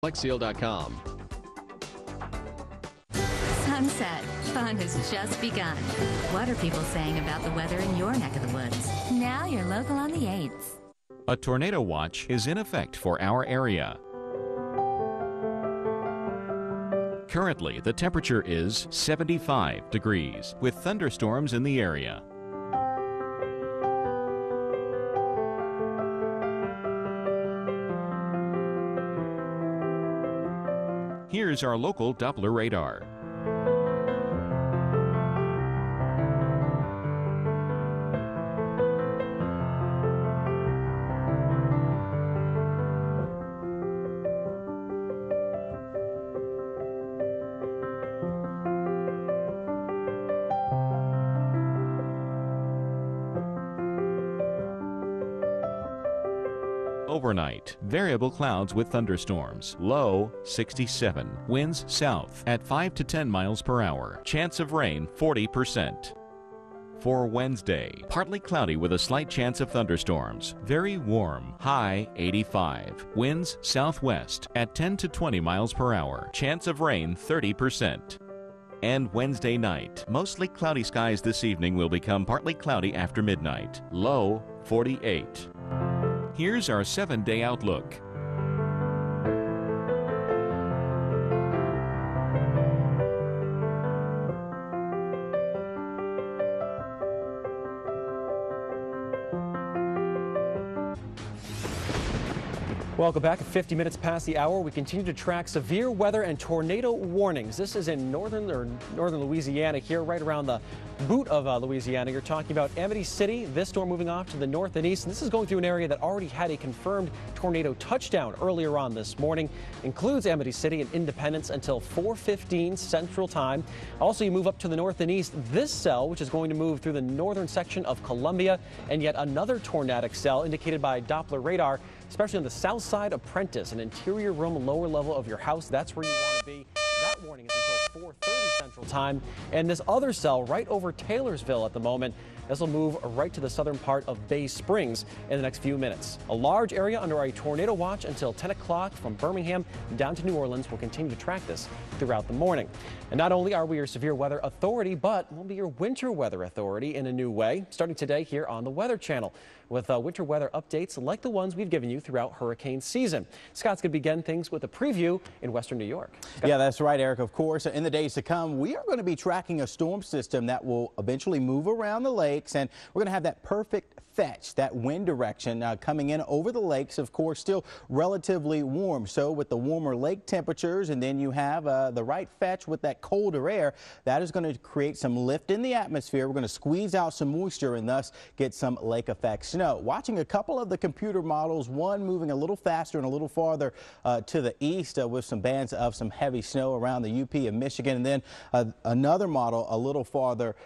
FlexSeal.com. Sunset. Fun has just begun. What are people saying about the weather in your neck of the woods? Now you're local on the 8th. A tornado watch is in effect for our area. Currently, the temperature is 75 degrees with thunderstorms in the area. Here's our local Doppler radar. Overnight, variable clouds with thunderstorms. Low 67. Winds south at 5 to 10 miles per hour. Chance of rain 40%. For Wednesday, partly cloudy with a slight chance of thunderstorms. Very warm. High 85. Winds southwest at 10 to 20 miles per hour. Chance of rain 30%. And Wednesday night, mostly cloudy skies this evening will become partly cloudy after midnight. Low 48. Here's our 7-day outlook. Welcome back. At 50 minutes past the hour, we continue to track severe weather and tornado warnings. This is in northern Louisiana here, right around the boot of Louisiana. You're talking about Amity City. This storm moving off to the north and east. And this is going through an area that already had a confirmed tornado touchdown earlier on this morning. Includes Amity City and Independence until 4:15 Central Time. Also, you move up to the north and east. This cell, which is going to move through the northern section of Columbia, and yet another tornadic cell indicated by Doppler radar, especially on the south side of Prentice, an interior room, lower level of your house. That's where you want to be. That warning is until 4:30 Central Time. And this other cell right over Taylorsville at the moment. This will move right to the southern part of Bay Springs in the next few minutes. A large area under a tornado watch until 10 o'clock from Birmingham down to New Orleans. We'll continue to track this throughout the morning. And not only are we your severe weather authority, but we'll be your winter weather authority in a new way, starting today here on the Weather Channel with winter weather updates like the ones we've given you throughout hurricane season. Scott's going to begin things with a preview in western New York. Scott? Yeah, that's right, Eric. Of course, in the days to come, we are going to be tracking a storm system that will eventually move around the lakes, and we're going to have that perfect fetch, that wind direction coming in over the lakes, of course, still relatively warm. So with the warmer lake temperatures, and then you have the right fetch with that colder air, that is going to create some lift in the atmosphere. We're going to squeeze out some moisture and thus get some lake effect snow. Watching a couple of the computer models, one moving a little faster and a little farther to the east with some bands of some heavy snow around the UP of Michigan, and then another model a little farther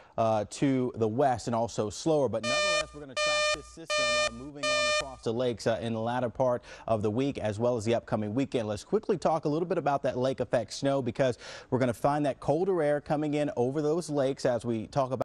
to the west and also slower. But nonetheless, we're going to track this system moving on across the lakes in the latter part of the week as well as the upcoming weekend. Let's quickly talk a little bit about that lake effect snow, because we're going to find that colder air coming in over those lakes as we talk about